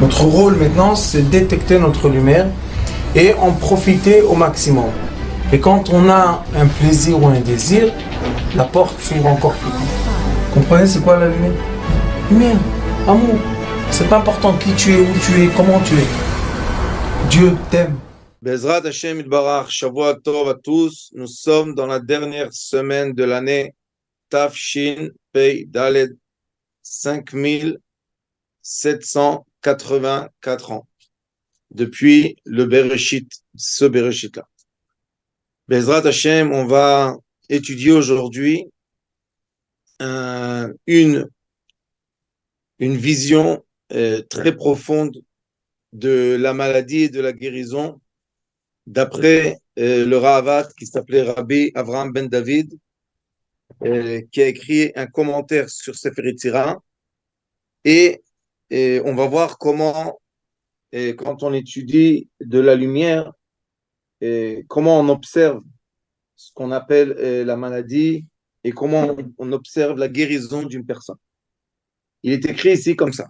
Notre rôle maintenant, c'est détecter notre lumière et en profiter au maximum. Et quand on a un plaisir ou un désir, la porte s'ouvre encore plus. Comprenez, c'est quoi la lumière? Lumière, amour. C'est pas important qui tu es, où tu es, comment tu es. Dieu t'aime. Bezrat Hashem Itbarach, Shavua Tov à tous. Nous sommes dans la dernière semaine de l'année Tafshin Pei Daled, 5784 ans, depuis le Bereshit, ce Bereshit-là. Bezrat Hashem, on va étudier aujourd'hui une vision très profonde de la maladie et de la guérison d'après le Ra'avad qui s'appelait Rabbi Avraham ben David, qui a écrit un commentaire sur Sefer Yetzirah, et on va voir comment, quand on étudie de la lumière, comment on observe ce qu'on appelle la maladie et comment on observe la guérison d'une personne. Il est écrit ici comme ça.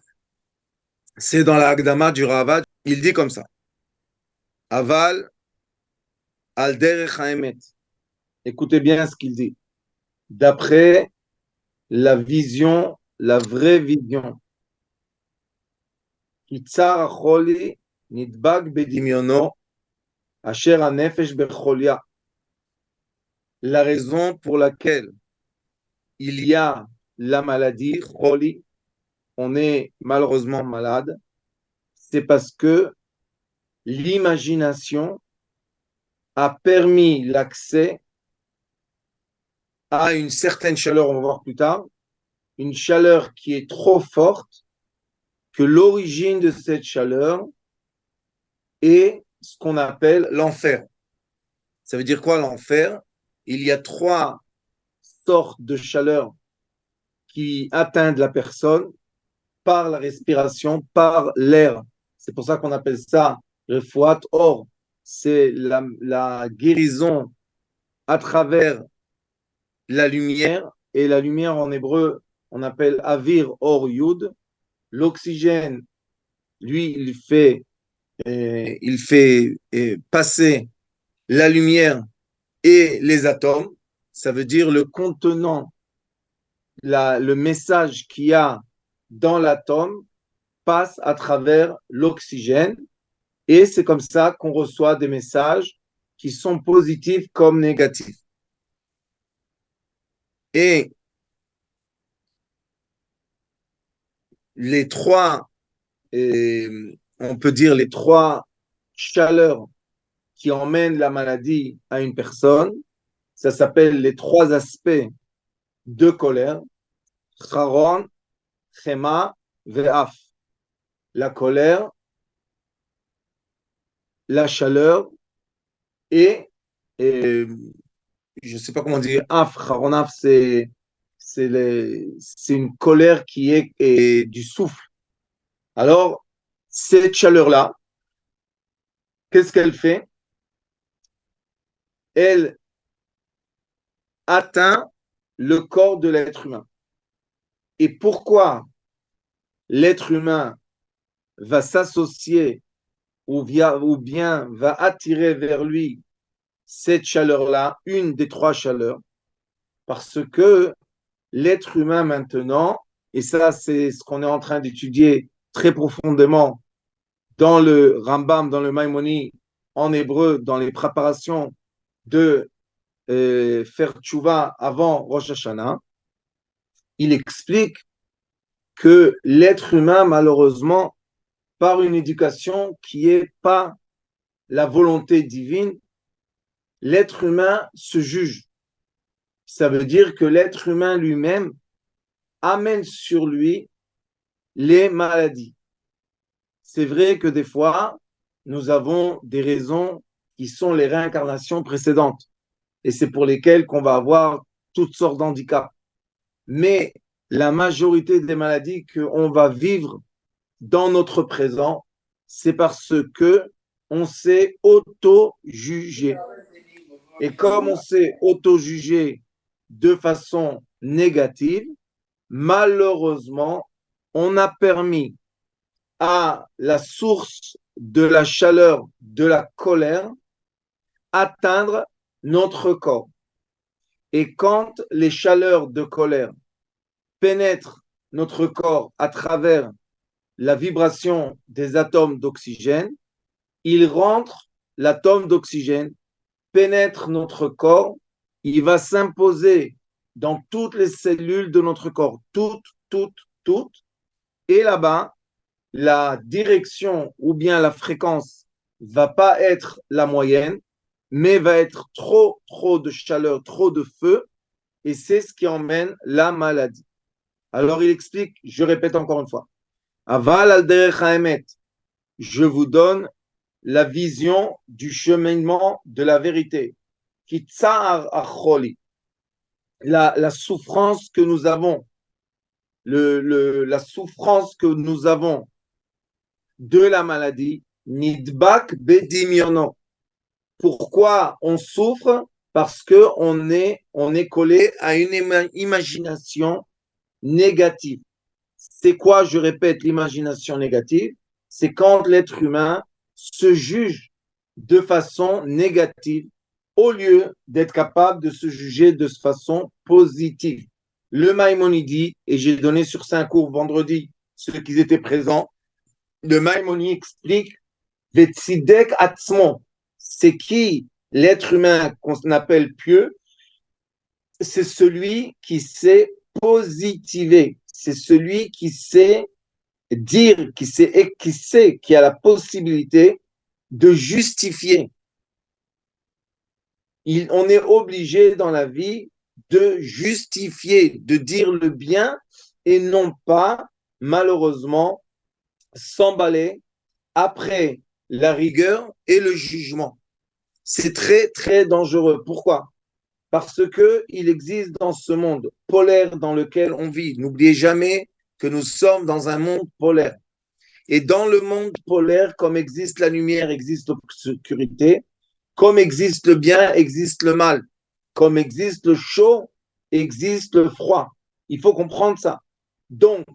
C'est dans la Hagdama du Ra'avad. Il dit comme ça. Aval al derech haemet. Écoutez bien ce qu'il dit. D'après la vision, la vraie vision. Kitzar acholi nidbag bedimyono asher hanefesh becholia. La raison pour laquelle il y a la maladie, choli, on est malheureusement malade, c'est parce que l'imagination a permis l'accès à une certaine chaleur, on va voir plus tard, une chaleur qui est trop forte, que l'origine de cette chaleur est ce qu'on appelle l'enfer. Ça veut dire quoi l'enfer? Il y a 3 sortes de chaleur qui atteignent la personne par la respiration, par l'air. C'est pour ça qu'on appelle ça refouat. Or, c'est la guérison à travers la lumière. Et la lumière en hébreu, on appelle avir or yud. L'oxygène, lui, il fait passer la lumière et les atomes. Ça veut dire le contenant, le message qu'il y a dans l'atome passe à travers l'oxygène. Et c'est comme ça qu'on reçoit des messages qui sont positifs comme négatifs. Et les 3, on peut dire les 3 chaleurs qui emmènent la maladie à une personne, ça s'appelle les 3 aspects de colère, charon, chema, ve'af. La colère, la chaleur et je ne sais pas comment dire, af, charon, af, c'est une colère qui est du souffle. Alors, cette chaleur-là, qu'est-ce qu'elle fait? Elle atteint le corps de l'être humain. Et pourquoi l'être humain va s'associer ou bien va attirer vers lui cette chaleur-là, une des 3 chaleurs? Parce que l'être humain maintenant, et ça c'est ce qu'on est en train d'étudier très profondément dans le Rambam, dans le Maïmoni, en hébreu, dans les préparations de faire tchouva avant Rosh Hashanah, il explique que l'être humain, malheureusement, par une éducation qui n'est pas la volonté divine, l'être humain se juge. Ça veut dire que l'être humain lui-même amène sur lui les maladies. C'est vrai que des fois, nous avons des raisons qui sont les réincarnations précédentes. Et c'est pour lesquelles qu'on va avoir toutes sortes d'handicaps. Mais la majorité des maladies qu'on va vivre dans notre présent, c'est parce que on s'est auto-jugé. Et comme on s'est auto-jugé de façon négative, malheureusement, on a permis à la source de la chaleur de la colère atteindre notre corps. Et quand les chaleurs de colère pénètrent notre corps à travers la vibration des atomes d'oxygène, il rentre, l'atome d'oxygène pénètre notre corps, il va s'imposer dans toutes les cellules de notre corps, toutes, et là-bas, la direction ou bien la fréquence va pas être la moyenne, mais va être trop de chaleur, trop de feu, et c'est ce qui emmène la maladie. Alors il explique, je répète encore une fois, Aval al derech haemet, je vous donne la vision du cheminement de la vérité. Kitsar acholi, la souffrance que nous avons, la souffrance que nous avons de la maladie, nidbak bedimiono. Pourquoi on souffre? Parce qu'on est collé à une imagination négative. C'est quoi, je répète, l'imagination négative? C'est quand l'être humain se juge de façon négative au lieu d'être capable de se juger de façon positive. Le Maïmonide, et j'ai donné sur 5 cours vendredi ceux qui étaient présents, le Maïmonide explique Vetsidek Atzmon, c'est qui l'être humain qu'on appelle pieux? C'est celui qui sait positiver, c'est celui qui sait dire, qui a la possibilité de justifier. On est obligé dans la vie de justifier, de dire le bien et non pas, malheureusement, s'emballer après la rigueur et le jugement. C'est très dangereux. Pourquoi? Parce qu'il existe dans ce monde polaire dans lequel on vit. N'oubliez jamais que nous sommes dans un monde polaire. Et dans le monde polaire, comme existe la lumière, existe l'obscurité, comme existe le bien, existe le mal, comme existe le chaud, existe le froid. Il faut comprendre ça. Donc,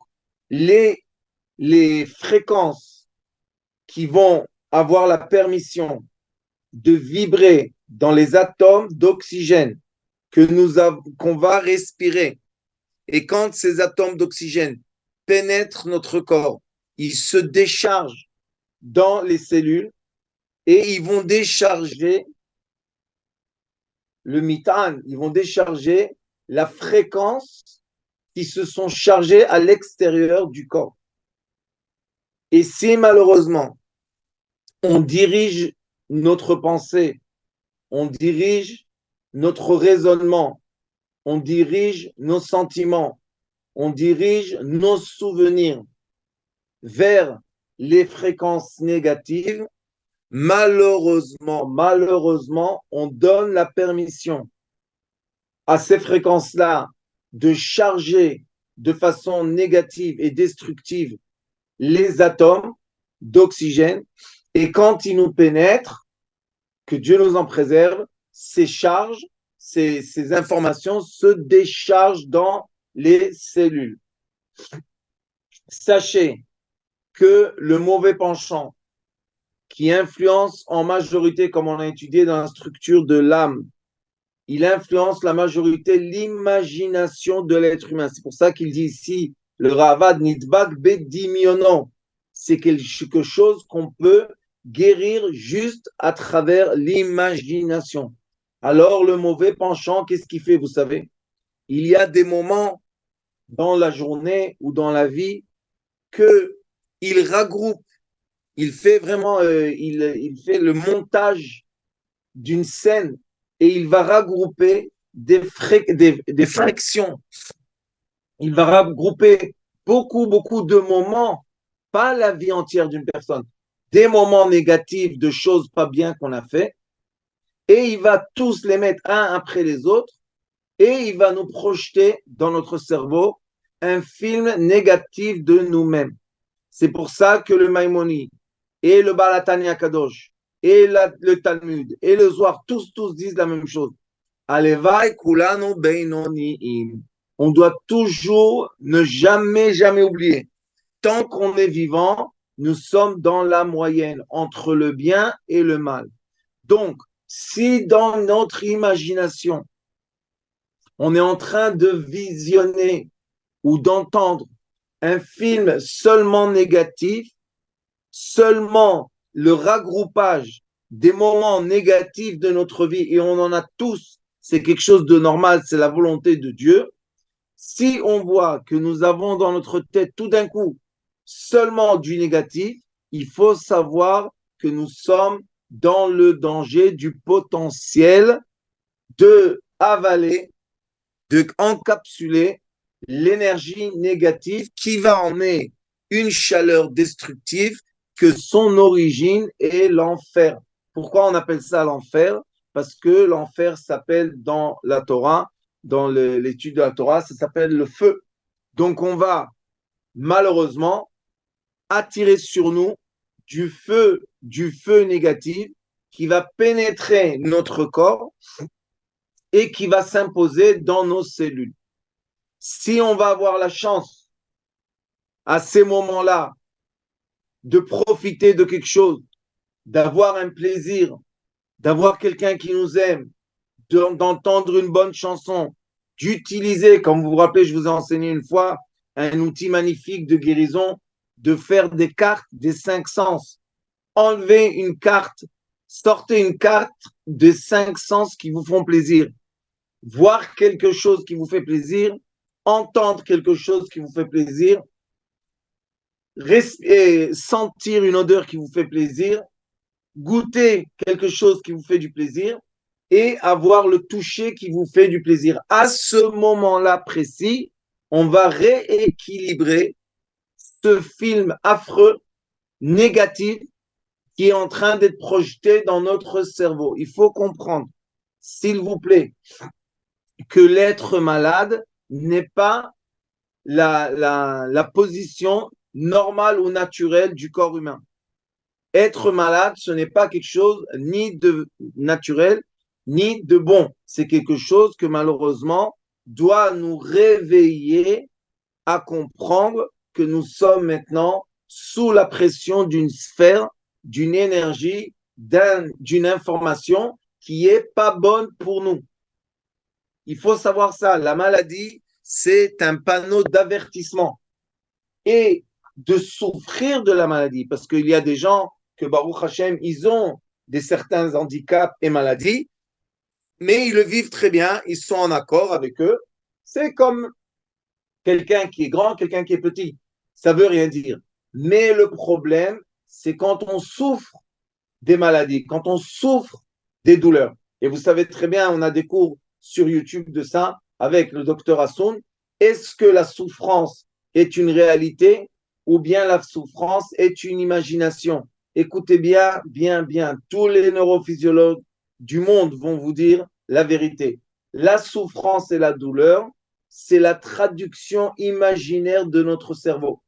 les fréquences qui vont avoir la permission de vibrer dans les atomes d'oxygène qu'on va respirer. Et quand ces atomes d'oxygène pénètrent notre corps, ils se déchargent dans les cellules et ils vont décharger le méthane, ils vont décharger la fréquence qui se sont chargées à l'extérieur du corps. Et si malheureusement on dirige notre pensée, on dirige notre raisonnement, on dirige nos sentiments, on dirige nos souvenirs vers les fréquences négatives, malheureusement, on donne la permission à ces fréquences-là de charger de façon négative et destructive les atomes d'oxygène. Et quand ils nous pénètrent, que Dieu nous en préserve, ces charges, ces informations se déchargent dans les cellules. Sachez que le mauvais penchant qui influence en majorité, comme on a étudié dans la structure de l'âme, il influence la majorité l'imagination de l'être humain. C'est pour ça qu'il dit ici, le Ravad Nidbak Bedimiono, c'est quelque chose qu'on peut guérir juste à travers l'imagination. Alors le mauvais penchant, qu'est-ce qu'il fait, vous savez? Il y a des moments dans la journée ou dans la vie qu'il regroupe, il fait vraiment, il fait le montage d'une scène et il va regrouper des frictions. Il va regrouper beaucoup de moments, pas la vie entière d'une personne, des moments négatifs de choses pas bien qu'on a fait, et il va tous les mettre un après les autres, et il va nous projeter dans notre cerveau un film négatif de nous-mêmes. C'est pour ça que le Maïmonide et le Baal HaTanya Kadosh et le Talmud et le Zohar, tous disent la même chose. Alevai kulanu beinoniim. On doit toujours ne jamais oublier. Tant qu'on est vivant, nous sommes dans la moyenne entre le bien et le mal. Donc, si dans notre imagination, on est en train de visionner ou d'entendre un film seulement négatif, seulement le regroupage des moments négatifs de notre vie, et on en a tous, c'est quelque chose de normal, c'est la volonté de Dieu. Si on voit que nous avons dans notre tête tout d'un coup seulement du négatif, il faut savoir que nous sommes dans le danger du potentiel de avaler, de encapsuler l'énergie négative qui va emmener une chaleur destructive que son origine est l'enfer. Pourquoi on appelle ça l'enfer? Parce que l'enfer s'appelle dans la Torah, dans l'étude de la Torah, ça s'appelle le feu. Donc on va malheureusement attirer sur nous du feu négatif qui va pénétrer notre corps et qui va s'imposer dans nos cellules. Si on va avoir la chance à ces moments-là de profiter de quelque chose, d'avoir un plaisir, d'avoir quelqu'un qui nous aime, d'entendre une bonne chanson, d'utiliser, comme vous vous rappelez, je vous ai enseigné une fois, un outil magnifique de guérison, de faire des cartes des 5 sens. Enlevez une carte, sortez une carte des 5 sens qui vous font plaisir. Voir quelque chose qui vous fait plaisir, entendre quelque chose qui vous fait plaisir, sentir une odeur qui vous fait plaisir, goûter quelque chose qui vous fait du plaisir et avoir le toucher qui vous fait du plaisir. À ce moment-là précis, on va rééquilibrer ce film affreux, négatif, qui est en train d'être projeté dans notre cerveau. Il faut comprendre, s'il vous plaît, que l'être malade n'est pas la position normale ou naturelle du corps humain. Être malade, ce n'est pas quelque chose ni de naturel, ni de bon. C'est quelque chose que malheureusement doit nous réveiller à comprendre que nous sommes maintenant sous la pression d'une sphère, d'une énergie, d'une information qui est pas bonne pour nous. Il faut savoir ça. La maladie, c'est un panneau d'avertissement. Et de souffrir de la maladie, parce qu'il y a des gens que Baruch Hashem, ils ont certains handicaps et maladies, mais ils le vivent très bien, ils sont en accord avec eux. C'est comme quelqu'un qui est grand, quelqu'un qui est petit. Ça veut rien dire. Mais le problème, c'est quand on souffre des maladies, quand on souffre des douleurs. Et vous savez très bien, on a des cours sur YouTube de ça avec le docteur Hassoun. Est-ce que la souffrance est une réalité ou bien la souffrance est une imagination? Écoutez bien, bien, bien. Tous les neurophysiologues du monde vont vous dire la vérité. La souffrance et la douleur, c'est la traduction imaginaire de notre cerveau.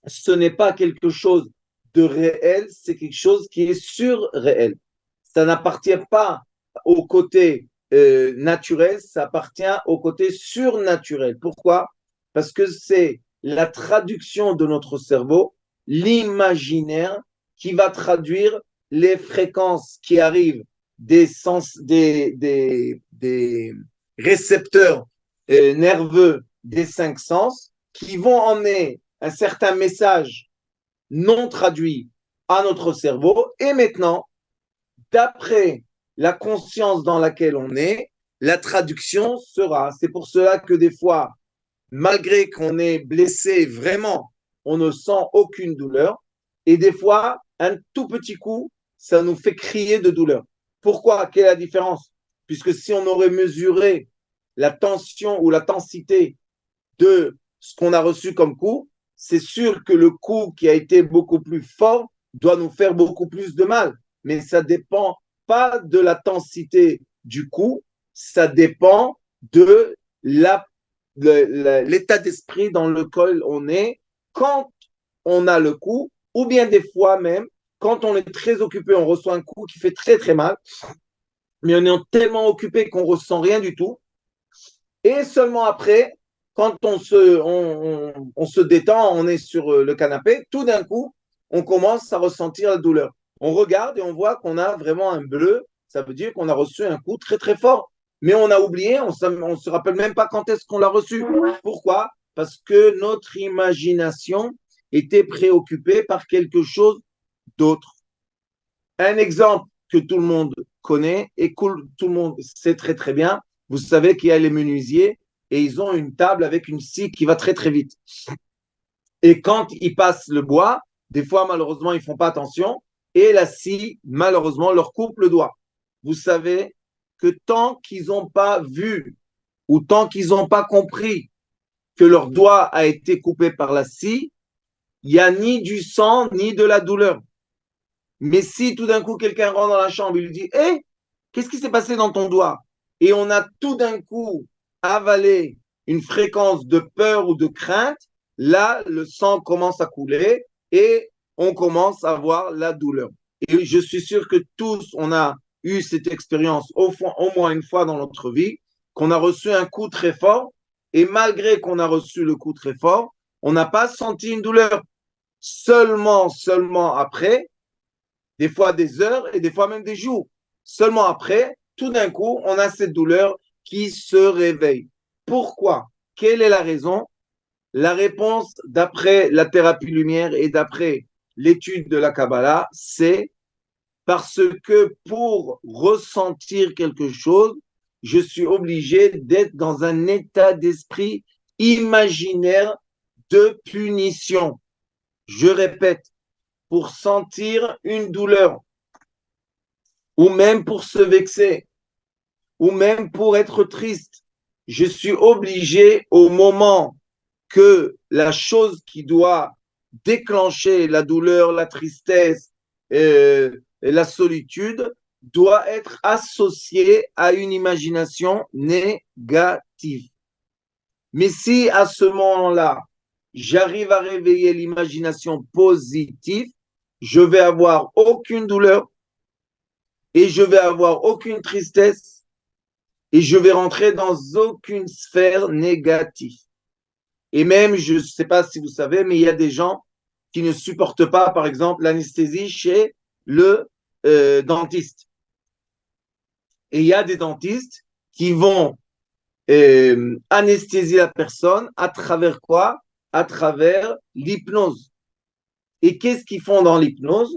Ce n'est pas quelque chose de réel, c'est quelque chose qui est surréel. Ça n'appartient pas au côté naturel, ça appartient au côté surnaturel. Pourquoi? Parce que c'est la traduction de notre cerveau, l'imaginaire, qui va traduire les fréquences qui arrivent des récepteurs nerveux des 5 sens, qui vont emmener un certain message non traduit à notre cerveau. Et maintenant, d'après la conscience dans laquelle on est, la traduction sera. C'est pour cela que des fois, malgré qu'on est blessé vraiment, on ne sent aucune douleur. Et des fois, un tout petit coup, ça nous fait crier de douleur. Pourquoi? Quelle est la différence? Puisque si on aurait mesuré la tension ou la densité de ce qu'on a reçu comme coup, c'est sûr que le coup qui a été beaucoup plus fort doit nous faire beaucoup plus de mal. Mais ça ne dépend pas de la densité du coup, ça dépend de l'état d'esprit dans lequel on est quand on a le coup, ou bien des fois même, quand on est très occupé, on reçoit un coup qui fait très très mal, mais on est tellement occupé qu'on ne ressent rien du tout. Et seulement après, quand on se détend, on est sur le canapé, tout d'un coup, on commence à ressentir la douleur. On regarde et on voit qu'on a vraiment un bleu, ça veut dire qu'on a reçu un coup très très fort. Mais on a oublié, on se rappelle même pas quand est-ce qu'on l'a reçu. Pourquoi? Parce que notre imagination était préoccupée par quelque chose d'autre. Un exemple que tout le monde connaît et que tout le monde sait très très bien, vous savez qu'il y a les menuisiers et ils ont une table avec une scie qui va très très vite. Et quand ils passent le bois, des fois malheureusement ils font pas attention et la scie malheureusement leur coupe le doigt. Vous savez que tant qu'ils n'ont pas vu ou tant qu'ils n'ont pas compris que leur doigt a été coupé par la scie, il n'y a ni du sang ni de la douleur. Mais si tout d'un coup quelqu'un rentre dans la chambre et lui dit hé, qu'est-ce qui s'est passé dans ton doigt? Et on a tout d'un coup avalé une fréquence de peur ou de crainte, là, le sang commence à couler et on commence à voir la douleur. Et je suis sûr que tous, on a eu cette expérience au moins une fois dans notre vie, qu'on a reçu un coup très fort et malgré qu'on a reçu le coup très fort, on n'a pas senti une douleur. Seulement après, des fois des heures et des fois même des jours. Seulement après, tout d'un coup, on a cette douleur qui se réveille. Pourquoi? Quelle est la raison? La réponse, d'après la thérapie lumière et d'après l'étude de la Kabbalah, c'est parce que pour ressentir quelque chose, je suis obligé d'être dans un état d'esprit imaginaire de punition. Je répète, pour sentir une douleur, ou même pour se vexer, ou même pour être triste, je suis obligé au moment que la chose qui doit déclencher la douleur, la tristesse, et la solitude doit être associée à une imagination négative. Mais si à ce moment-là, j'arrive à réveiller l'imagination positive, je vais avoir aucune douleur et je vais avoir aucune tristesse et je vais rentrer dans aucune sphère négative. Et même, je ne sais pas si vous savez, mais il y a des gens qui ne supportent pas, par exemple, l'anesthésie chez le dentiste. Et il y a des dentistes qui vont anesthésier la personne à travers quoi? À travers l'hypnose. Et qu'est-ce qu'ils font dans l'hypnose?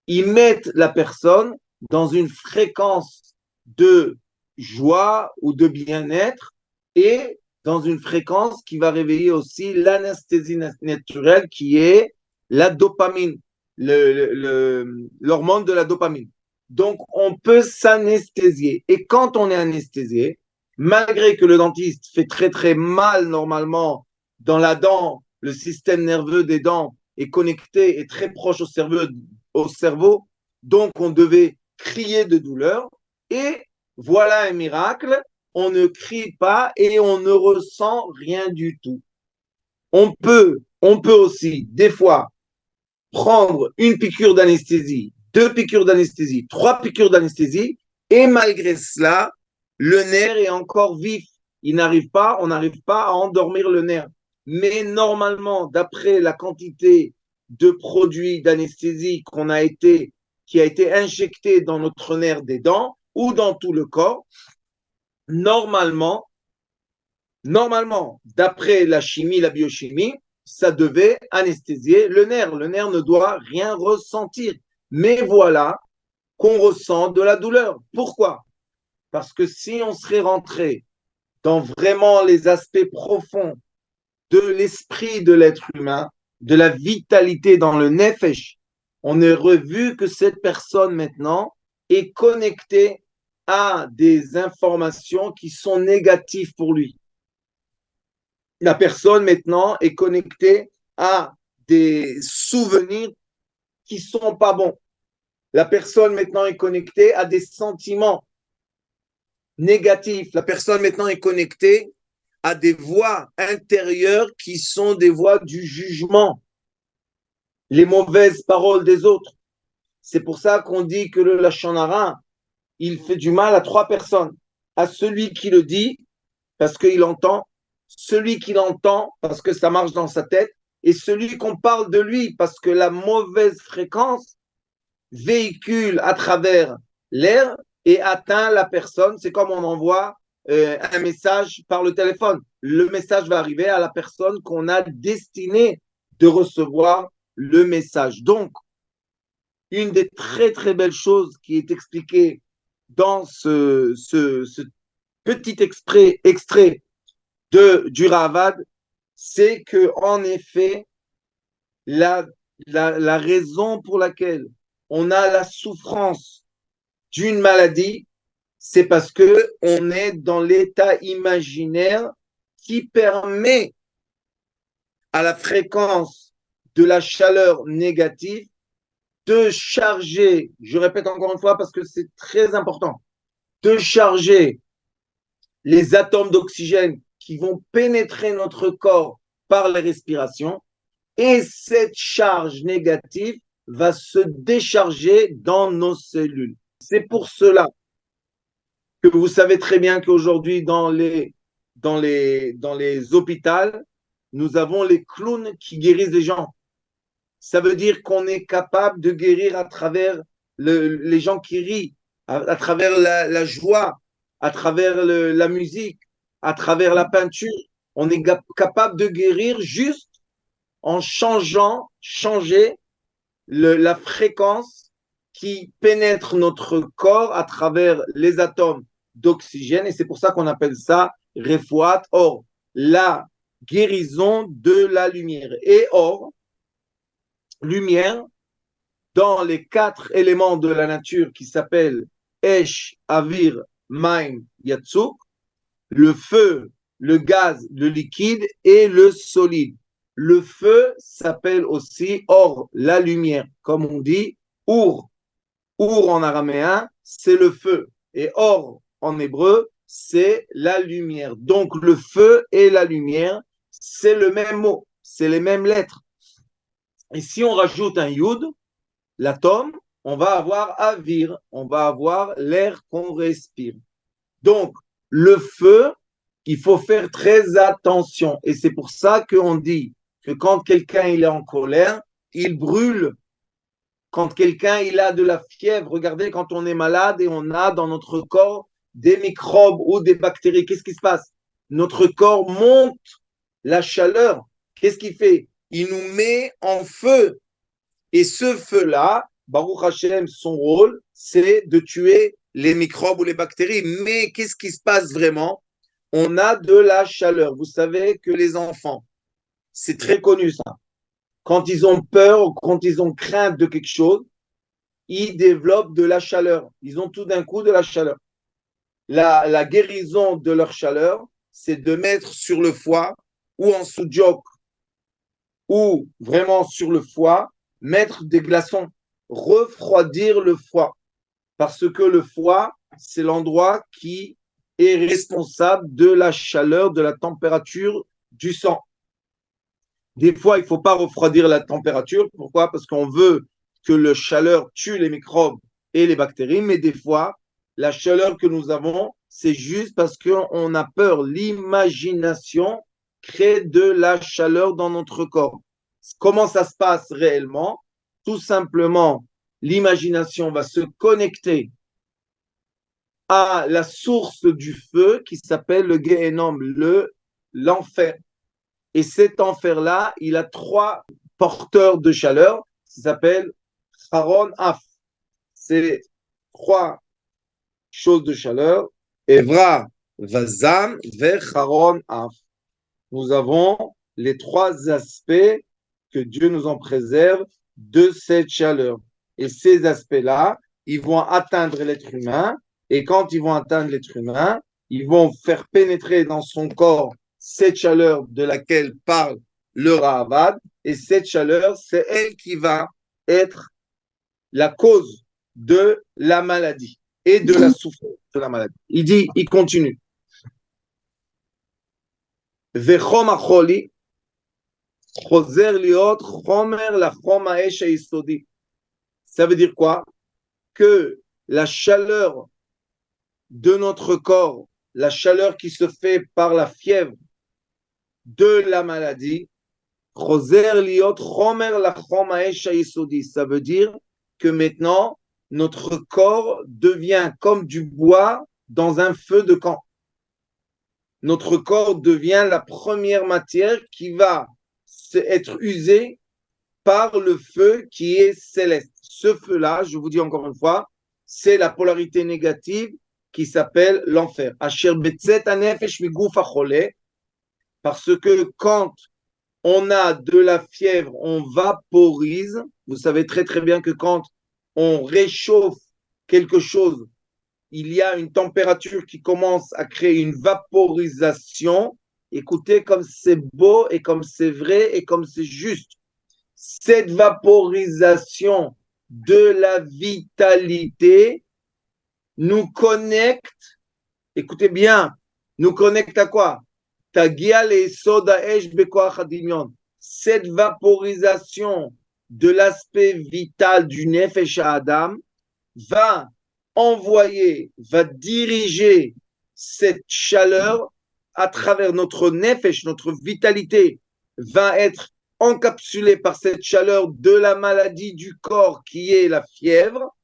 Ils mettent la personne dans une fréquence de joie ou de bien-être et dans une fréquence qui va réveiller aussi l'anesthésie naturelle qui est la dopamine, l'hormone de la dopamine. Donc, on peut s'anesthésier. Et quand on est anesthésié, malgré que le dentiste fait très très mal normalement dans la dent, le système nerveux des dents est connecté et très proche au cerveau, donc on devait crier de douleur. Et voilà un miracle, on ne crie pas et on ne ressent rien du tout. On peut aussi, des fois, prendre une piqûre d'anesthésie, 2 piqûres d'anesthésie, 3 piqûres d'anesthésie, et malgré cela, le nerf est encore vif. On n'arrive pas à endormir le nerf. Mais normalement, d'après la quantité de produits d'anesthésie qui a été injecté dans notre nerf des dents ou dans tout le corps, normalement, d'après la chimie, la biochimie, ça devait anesthésier le nerf. Le nerf ne doit rien ressentir. Mais voilà qu'on ressent de la douleur. Pourquoi? Parce que si on serait rentré dans vraiment les aspects profonds de l'esprit de l'être humain, de la vitalité dans le nefesh, on aurait vu que cette personne maintenant est connectée à des informations qui sont négatives pour lui. La personne maintenant est connectée à des souvenirs qui sont pas bons. La personne maintenant est connectée à des sentiments négatifs. La personne maintenant est connectée à des voix intérieures qui sont des voix du jugement, les mauvaises paroles des autres. C'est pour ça qu'on dit que le lachon hara, il fait du mal à 3 personnes. À celui qui le dit, parce qu'il entend, celui qui l'entend parce que ça marche dans sa tête, et celui qu'on parle de lui parce que la mauvaise fréquence véhicule à travers l'air et atteint la personne. C'est comme on envoie un message par le téléphone. Le message va arriver à la personne qu'on a destiné de recevoir le message. Donc, une des très très belles choses qui est expliquée dans ce petit extrait du Ravad, c'est que en effet, la raison pour laquelle on a la souffrance d'une maladie, c'est parce que on est dans l'état imaginaire qui permet à la fréquence de la chaleur négative de charger, je répète encore une fois parce que c'est très important, de charger les atomes d'oxygène qui vont pénétrer notre corps par les respirations, et cette charge négative va se décharger dans nos cellules. C'est pour cela que vous savez très bien qu'aujourd'hui, dans les hôpitaux, nous avons les clowns qui guérissent les gens. Ça veut dire qu'on est capable de guérir à travers les gens qui rient, à travers la joie, à travers la musique, à travers la peinture. On est capable de guérir juste en changer la fréquence qui pénètre notre corps à travers les atomes d'oxygène. Et c'est pour ça qu'on appelle ça Refouat. Or, la guérison de la lumière. Et or, lumière, dans les 4 éléments de la nature qui s'appellent Esh, Avir, Maim, Yatsuk, le feu, le gaz, le liquide et le solide. Le feu s'appelle aussi or, la lumière, comme on dit, Our. Our en araméen, c'est le feu. Et or en hébreu, c'est la lumière. Donc le feu et la lumière, c'est le même mot, c'est les mêmes lettres. Et si on rajoute un yud, l'atome, on va avoir avir, on va avoir l'air qu'on respire. Donc, le feu, il faut faire très attention. Et c'est pour ça qu'on dit que quand quelqu'un il est en colère, il brûle. Quand quelqu'un il a de la fièvre, regardez, quand on est malade et on a dans notre corps des microbes ou des bactéries, qu'est-ce qui se passe? Notre corps monte la chaleur. Qu'est-ce qu'il fait? Il nous met en feu. Et ce feu-là, Baruch Hashem, son rôle, c'est de tuer les microbes ou les bactéries. Mais qu'est-ce qui se passe vraiment? On a de la chaleur. Vous savez que les enfants, c'est très connu ça. Quand ils ont peur, quand ils ont crainte de quelque chose, ils développent de la chaleur. Ils ont tout d'un coup de la chaleur. La guérison de leur chaleur, c'est de mettre sur le foie ou en sous-joc ou vraiment sur le foie, mettre des glaçons, refroidir le foie. Parce que le foie, c'est l'endroit qui est responsable de la chaleur, de la température du sang. Des fois, il ne faut pas refroidir la température. Pourquoi? Parce qu'on veut que la chaleur tue les microbes et les bactéries. Mais des fois, la chaleur que nous avons, c'est juste parce qu'on a peur. L'imagination crée de la chaleur dans notre corps. Comment ça se passe réellement? Tout simplement, l'imagination va se connecter à la source du feu qui s'appelle le Gehenom, l'enfer. Et cet enfer-là, il a 3 porteurs de chaleur, qui s'appellent Charon Af. C'est 3 choses de chaleur. Evra, Vazam, Ve Charon Af. Nous avons les 3 aspects que Dieu nous en préserve de cette chaleur. Et ces aspects-là, ils vont atteindre l'être humain. Et quand ils vont atteindre l'être humain, ils vont faire pénétrer dans son corps cette chaleur de laquelle parle le Ravad. Et cette chaleur, c'est elle qui va être la cause de la maladie et de la souffrance de la maladie. Il continue. Vechom acholi, choser liot, chomer la chom haesh haïsodi. Ça veut dire quoi? Que la chaleur de notre corps, la chaleur qui se fait par la fièvre, de la maladie. Ça veut dire que maintenant, notre corps devient comme du bois dans un feu de camp. Notre corps devient la première matière qui va être usée par le feu qui est céleste. Ce feu-là, je vous dis encore une fois, c'est la polarité négative qui s'appelle l'enfer. Parce que quand on a de la fièvre, on vaporise. Vous savez très très bien que quand on réchauffe quelque chose, il y a une température qui commence à créer une vaporisation. Écoutez comme c'est beau et comme c'est vrai et comme c'est juste. Cette vaporisation de la vitalité nous connecte, écoutez bien, nous connecte à quoi? Cette vaporisation de l'aspect vital du Nefesh Adam va envoyer, va diriger cette chaleur à travers notre Nefesh, notre vitalité va être encapsulée par cette chaleur de la maladie du corps qui est la fièvre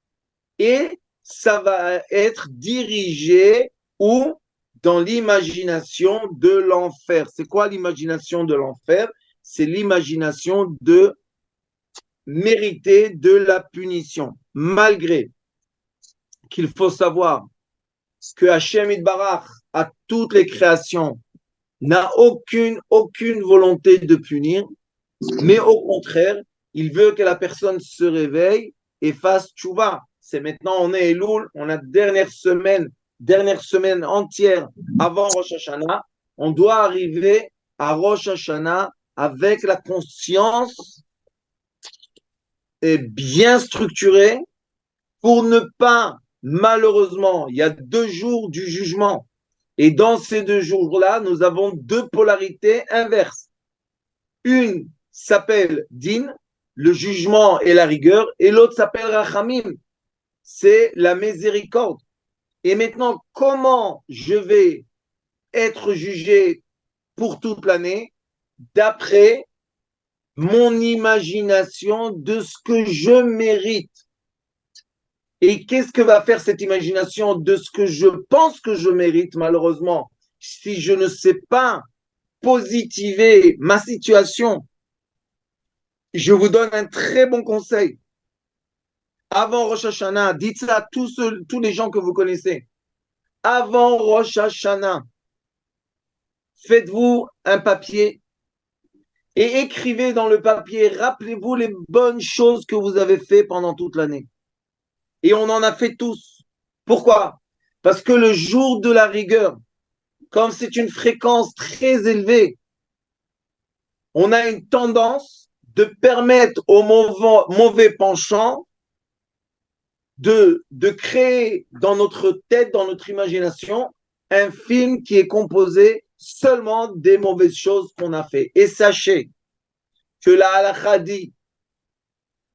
et ça va être dirigé où? Dans l'imagination de l'enfer. C'est quoi l'imagination de l'enfer? C'est l'imagination de mériter de la punition, malgré qu'il faut savoir que Hachem Itbarach, à toutes les créations, n'a aucune volonté de punir, mais au contraire, il veut que la personne se réveille et fasse tchouva. C'est maintenant, on est Elul, on a dernière semaine entière avant Rosh Hashanah. On doit arriver à Rosh Hashanah avec la conscience bien structurée pour ne pas, malheureusement, il y a 2 jours du jugement. Et dans ces 2 jours-là, nous avons 2 polarités inverses. Une s'appelle Din, le jugement et la rigueur, et l'autre s'appelle Rachamim, c'est la miséricorde. Et maintenant, comment je vais être jugé pour toute l'année? D'après mon imagination de ce que je mérite. Et qu'est-ce que va faire cette imagination de ce que je pense que je mérite, malheureusement, si je ne sais pas positiver ma situation? Je vous donne un très bon conseil. Avant Rosh Hashanah, dites ça à tous les gens que vous connaissez. Avant Rosh Hashanah, faites-vous un papier et écrivez dans le papier, rappelez-vous les bonnes choses que vous avez fait pendant toute l'année. Et on en a fait tous. Pourquoi? Parce que le jour de la rigueur, comme c'est une fréquence très élevée, on a une tendance de permettre au mauvais penchant de créer dans notre tête, dans notre imagination, un film qui est composé seulement des mauvaises choses qu'on a fait. Et sachez que la halakha dit,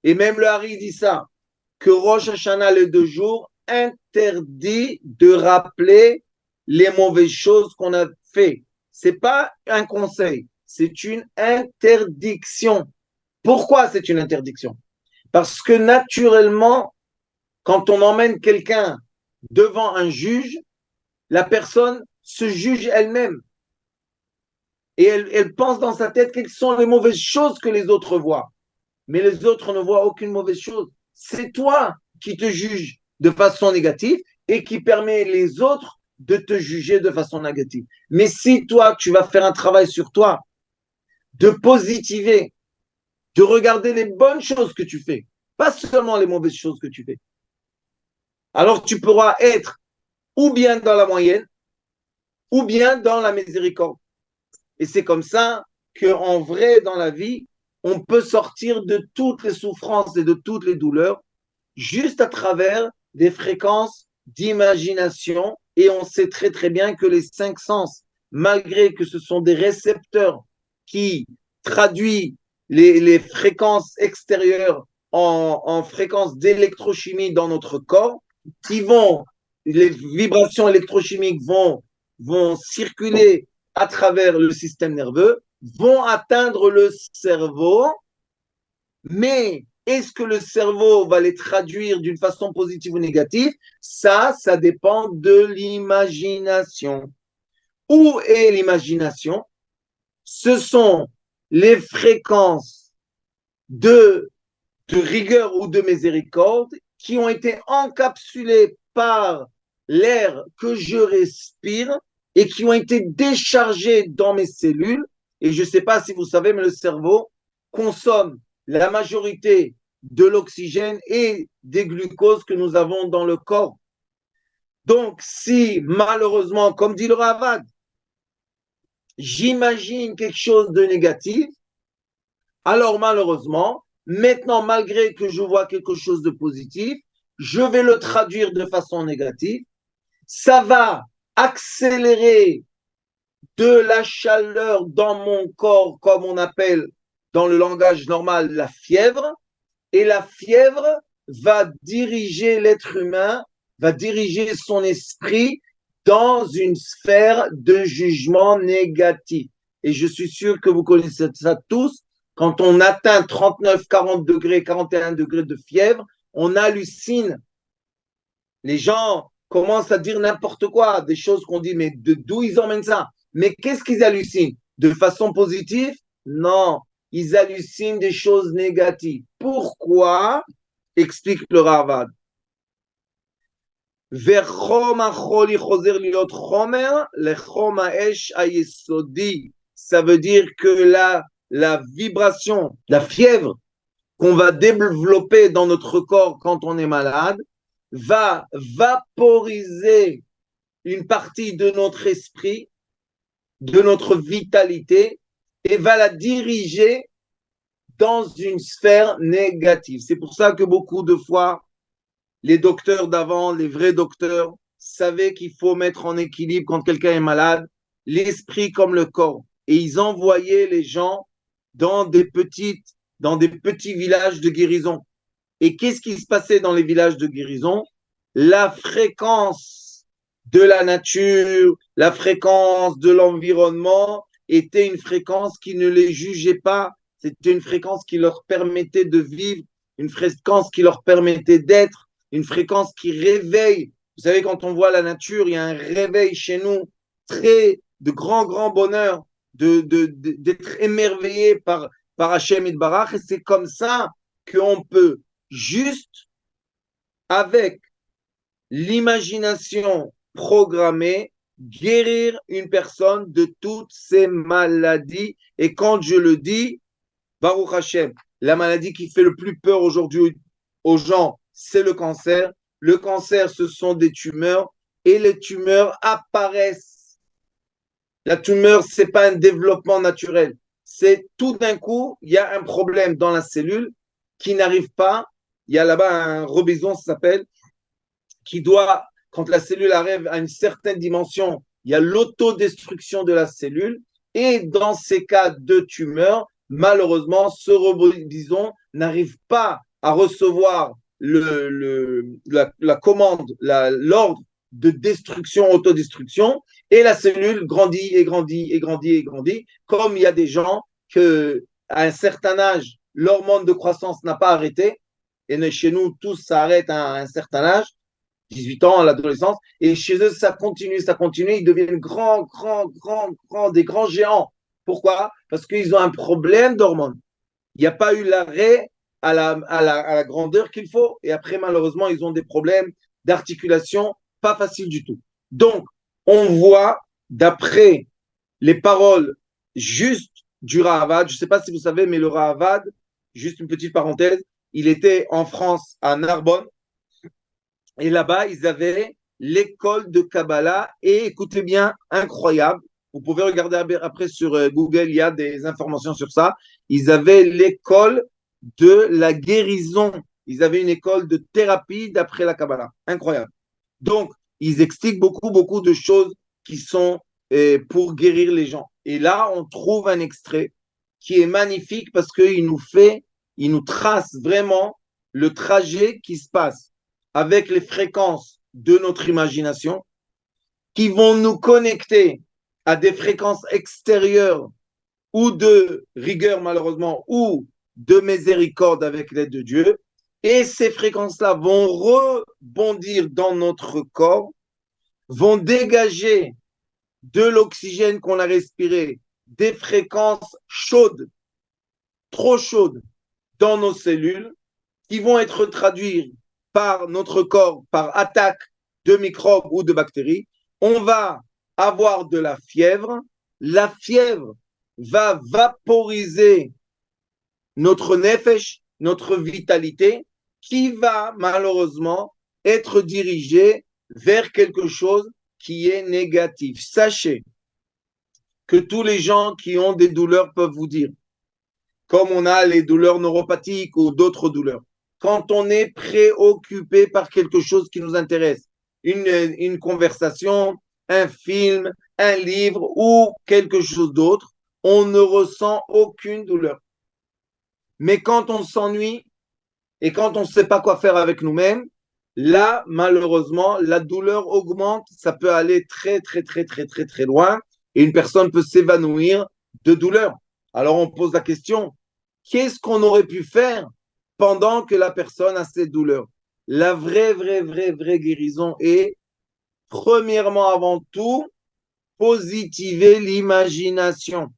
et même le Hari dit ça, que Rosh Hashanah, les 2 jours, interdit de rappeler les mauvaises choses qu'on a fait. C'est pas un conseil, c'est une interdiction. Pourquoi c'est une interdiction? Parce que naturellement, quand on emmène quelqu'un devant un juge, la personne se juge elle-même. Et elle pense dans sa tête quelles sont les mauvaises choses que les autres voient. Mais les autres ne voient aucune mauvaise chose. C'est toi qui te juges de façon négative et qui permet les autres de te juger de façon négative. Mais si toi, tu vas faire un travail sur toi, de positiver, de regarder les bonnes choses que tu fais, pas seulement les mauvaises choses que tu fais, alors tu pourras être ou bien dans la moyenne, ou bien dans la miséricorde. Et c'est comme ça qu'en vrai, dans la vie, on peut sortir de toutes les souffrances et de toutes les douleurs juste à travers des fréquences d'imagination. Et on sait très très bien que les 5 sens, malgré que ce sont des récepteurs qui traduisent les fréquences extérieures en fréquences d'électrochimie dans notre corps, les vibrations électrochimiques vont circuler à travers le système nerveux, vont atteindre le cerveau, mais est-ce que le cerveau va les traduire d'une façon positive ou négative? Ça dépend de l'imagination. Où est l'imagination? Ce sont les fréquences de rigueur ou de miséricorde qui ont été encapsulées par l'air que je respire et qui ont été déchargées dans mes cellules. Et je ne sais pas si vous savez, mais le cerveau consomme la majorité de l'oxygène et des glucoses que nous avons dans le corps. Donc, si malheureusement, comme dit le Ravad, j'imagine quelque chose de négatif, alors malheureusement, maintenant, malgré que je vois quelque chose de positif, je vais le traduire de façon négative. Ça va accélérer de la chaleur dans mon corps, comme on appelle dans le langage normal la fièvre. Et la fièvre va diriger l'être humain, va diriger son esprit dans une sphère de jugement négatif. Et je suis sûr que vous connaissez ça tous. Quand on atteint 39, 40 degrés, 41 degrés de fièvre, on hallucine. Les gens commencent à dire n'importe quoi, des choses qu'on dit, mais d'où ils emmènent ça? Mais qu'est-ce qu'ils hallucinent? De façon positive? Non, ils hallucinent des choses négatives. Pourquoi? Explique le Ravad. Ça veut dire que la vibration, la fièvre qu'on va développer dans notre corps quand on est malade, va vaporiser une partie de notre esprit, de notre vitalité, et va la diriger dans une sphère négative. C'est pour ça que beaucoup de fois, les docteurs d'avant, les vrais docteurs, savaient qu'il faut mettre en équilibre quand quelqu'un est malade, l'esprit comme le corps. Et ils envoyaient les gens dans des petits villages de guérison. Et qu'est-ce qui se passait dans les villages de guérison? La fréquence de la nature, la fréquence de l'environnement était une fréquence qui ne les jugeait pas. C'était une fréquence qui leur permettait de vivre, une fréquence qui leur permettait d'être, une fréquence qui réveille. Vous savez, quand on voit la nature, il y a un réveil chez nous, de grand bonheur, d'être émerveillé par Hachem Itbarach. Et c'est comme ça qu'on peut juste, avec l'imagination programmée, guérir une personne de toutes ses maladies. Et quand je le dis, Baruch Hashem, la maladie qui fait le plus peur aujourd'hui aux gens, c'est le cancer. Le cancer, ce sont des tumeurs et les tumeurs apparaissent. La tumeur, ce n'est pas un développement naturel. C'est tout d'un coup, il y a un problème dans la cellule qui n'arrive pas. Il y a là-bas un Robison, ça s'appelle, qui doit, quand la cellule arrive à une certaine dimension, il y a l'autodestruction de la cellule. Et dans ces cas de tumeur, malheureusement, ce Robison n'arrive pas à recevoir la commande, l'ordre de destruction, autodestruction, et la cellule grandit et grandit et grandit et grandit, comme il y a des gens que à un certain âge, l'hormone de croissance n'a pas arrêté, et chez nous, tous, ça arrête à un certain âge, 18 ans, à l'adolescence, et chez eux, ça continue, ils deviennent des grands géants. Pourquoi? Parce qu'ils ont un problème d'hormones. Il n'y a pas eu l'arrêt à la grandeur qu'il faut, et après, malheureusement, ils ont des problèmes d'articulation, pas facile du tout. Donc, on voit, d'après les paroles justes du Rahavad, je ne sais pas si vous savez, mais le Rahavad, juste une petite parenthèse, il était en France, à Narbonne, et là-bas, ils avaient l'école de Kabbalah, et écoutez bien, incroyable, vous pouvez regarder après sur Google, il y a des informations sur ça, ils avaient l'école de la guérison, ils avaient une école de thérapie d'après la Kabbalah, incroyable. Donc, ils expliquent beaucoup de choses qui sont pour guérir les gens. Et là, on trouve un extrait qui est magnifique parce qu'il nous trace vraiment le trajet qui se passe avec les fréquences de notre imagination qui vont nous connecter à des fréquences extérieures ou de rigueur malheureusement ou de miséricorde avec l'aide de Dieu. Et ces fréquences-là vont rebondir dans notre corps, vont dégager de l'oxygène qu'on a respiré, des fréquences chaudes, trop chaudes dans nos cellules, qui vont être traduites par notre corps, par attaque de microbes ou de bactéries. On va avoir de la fièvre. La fièvre va vaporiser notre nefesh, notre vitalité, qui va malheureusement être dirigée vers quelque chose qui est négatif. Sachez que tous les gens qui ont des douleurs peuvent vous dire, comme on a les douleurs neuropathiques ou d'autres douleurs, quand on est préoccupé par quelque chose qui nous intéresse, une conversation, un film, un livre ou quelque chose d'autre, on ne ressent aucune douleur. Mais quand on s'ennuie et quand on ne sait pas quoi faire avec nous-mêmes, là, malheureusement, la douleur augmente. Ça peut aller très, très, très, très, très, très loin et une personne peut s'évanouir de douleur. Alors, on pose la question, qu'est-ce qu'on aurait pu faire pendant que la personne a cette douleur? La vraie guérison est, premièrement, avant tout, positiver l'imagination.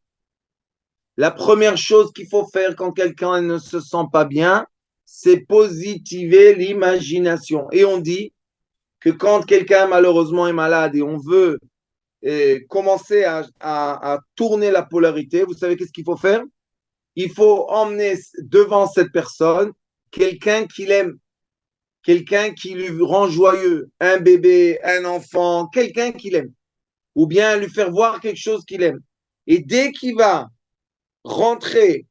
La première chose qu'il faut faire quand quelqu'un ne se sent pas bien, c'est positiver l'imagination. Et on dit que quand quelqu'un malheureusement est malade et on veut commencer à tourner la polarité, vous savez qu'est-ce qu'il faut faire? Il faut emmener devant cette personne quelqu'un qu'il aime, quelqu'un qui lui rend joyeux, un bébé, un enfant, quelqu'un qu'il aime, ou bien lui faire voir quelque chose qu'il aime. Et dès qu'il va rentrer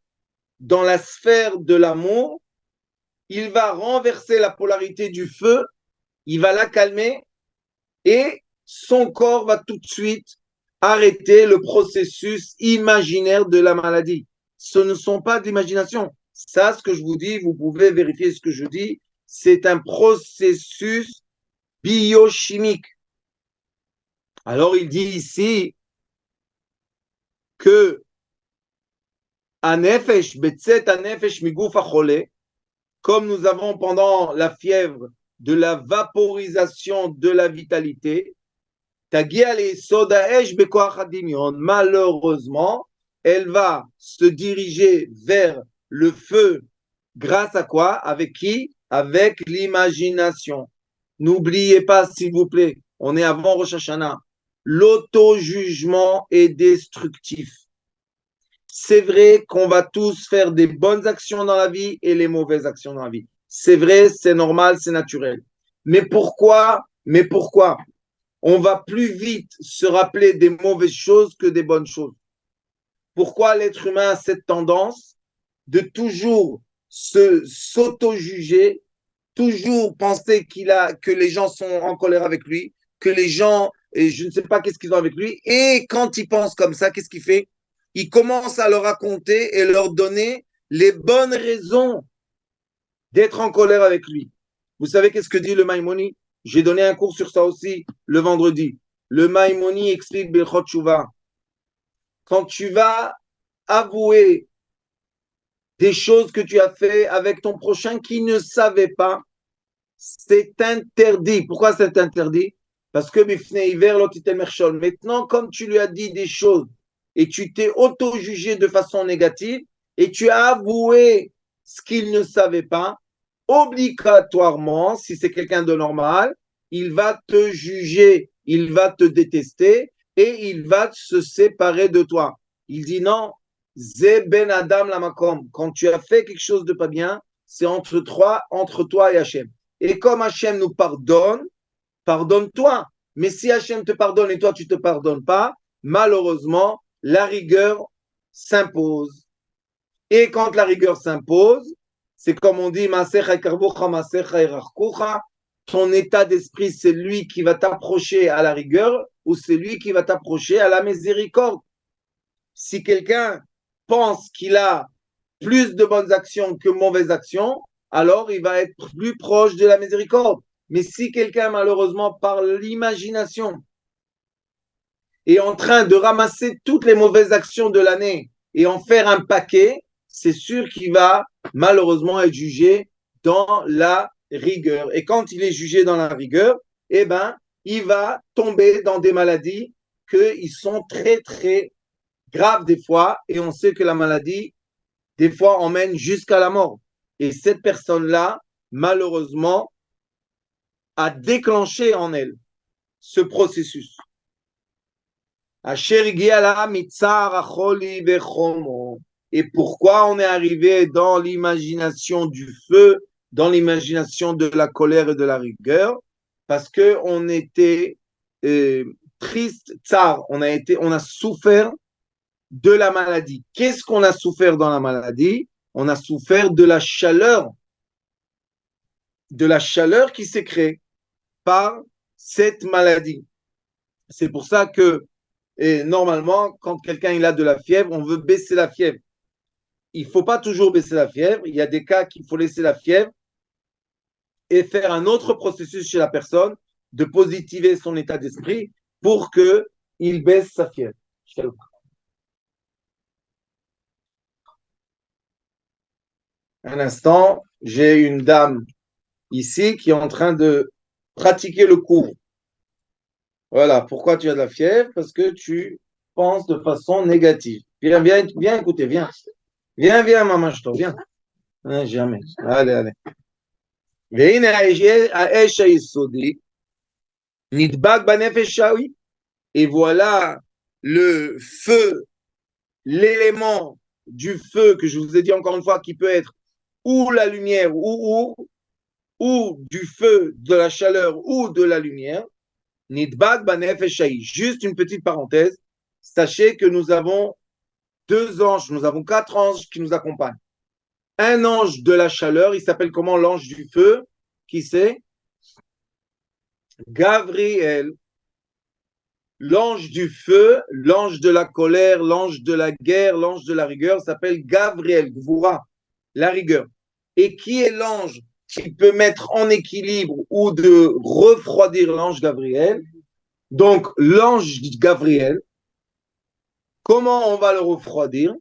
dans la sphère de l'amour, il va renverser la polarité du feu, il va la calmer et son corps va tout de suite arrêter le processus imaginaire de la maladie. Ce ne sont pas de l'imagination. Ça, ce que je vous dis, vous pouvez vérifier ce que je dis, c'est un processus biochimique. Alors, il dit ici que Anefesh, Betzet Anefesh Miguf Achole, comme nous avons pendant la fièvre de la vaporisation de la vitalité, malheureusement, elle va se diriger vers le feu grâce à quoi? Avec qui? Avec l'imagination. N'oubliez pas, s'il vous plaît, on est avant Rosh Hashanah. L'auto-jugement est destructif. C'est vrai qu'on va tous faire des bonnes actions dans la vie et les mauvaises actions dans la vie. C'est vrai, c'est normal, c'est naturel. Mais pourquoi on va plus vite se rappeler des mauvaises choses que des bonnes choses? Pourquoi l'être humain a cette tendance de toujours s'auto-juger, toujours penser que les gens sont en colère avec lui, que les gens, et je ne sais pas qu'est-ce qu'ils ont avec lui, et quand il pense comme ça, qu'est-ce qu'il fait? Il commence à leur raconter et leur donner les bonnes raisons d'être en colère avec lui. Vous savez qu'est-ce que dit le Maïmoni? J'ai donné un cours sur ça aussi le vendredi. Le Maïmoni explique Birchot Shuvah. Quand tu vas avouer des choses que tu as fait avec ton prochain qui ne savait pas, c'est interdit. Pourquoi c'est interdit? Parce que maintenant, comme tu lui as dit des choses et tu t'es auto-jugé de façon négative et tu as avoué ce qu'il ne savait pas, obligatoirement, si c'est quelqu'un de normal, il va te juger, il va te détester et il va se séparer de toi. Il dit non, Zé ben Adam la makom. Quand tu as fait quelque chose de pas bien, c'est entre toi et Hachem. Et comme Hachem nous pardonne, pardonne-toi. Mais si Hachem te pardonne et toi tu ne te pardonnes pas, malheureusement, la rigueur s'impose. Et quand la rigueur s'impose, c'est comme on dit, ton état d'esprit, c'est lui qui va t'approcher à la rigueur ou c'est lui qui va t'approcher à la miséricorde. Si quelqu'un pense qu'il a plus de bonnes actions que mauvaises actions, alors il va être plus proche de la miséricorde. Mais si quelqu'un, malheureusement, par l'imagination, est en train de ramasser toutes les mauvaises actions de l'année et en faire un paquet, c'est sûr qu'il va malheureusement être jugé dans la rigueur. Et quand il est jugé dans la rigueur, eh ben, il va tomber dans des maladies qui sont très, très graves des fois. Et on sait que la maladie, des fois, emmène jusqu'à la mort. Et cette personne-là, malheureusement, a déclenché en elle ce processus. Et pourquoi on est arrivé dans l'imagination du feu, dans l'imagination de la colère et de la rigueur? Parce qu'on était triste, tsar, on a souffert de la maladie. Qu'est-ce qu'on a souffert dans la maladie? On a souffert de la chaleur qui s'est créée par cette maladie. C'est pour ça que normalement, quand quelqu'un il a de la fièvre, on veut baisser la fièvre. Il ne faut pas toujours baisser la fièvre. Il y a des cas qu'il faut laisser la fièvre et faire un autre processus chez la personne de positiver son état d'esprit pour qu'il baisse sa fièvre. Un instant, j'ai une dame ici qui est en train de pratiquer le cours. Voilà, pourquoi tu as de la fièvre? Parce que tu penses de façon négative. Viens écouter, viens. Viens, maman, je te viens. Jamais. Allez. והנה האש היסודי נדבק בנפש ההיא. Et voilà le feu, l'élément du feu que je vous ai dit encore une fois qui peut être ou la lumière ou du feu, de la chaleur ou de la lumière. Nidbak banefesh ha'i. Juste une petite parenthèse. Sachez que nous avons 2 anges, nous avons 4 anges qui nous accompagnent. Un ange de la chaleur, il s'appelle comment l'ange du feu? Qui c'est? Gabriel. L'ange du feu, l'ange de la colère, l'ange de la guerre, l'ange de la rigueur s'appelle Gabriel, Gvura, la rigueur. Et qui est l'ange qui peut mettre en équilibre ou de refroidir l'ange Gabriel? Donc, l'ange Gabriel, comment on va le refroidir?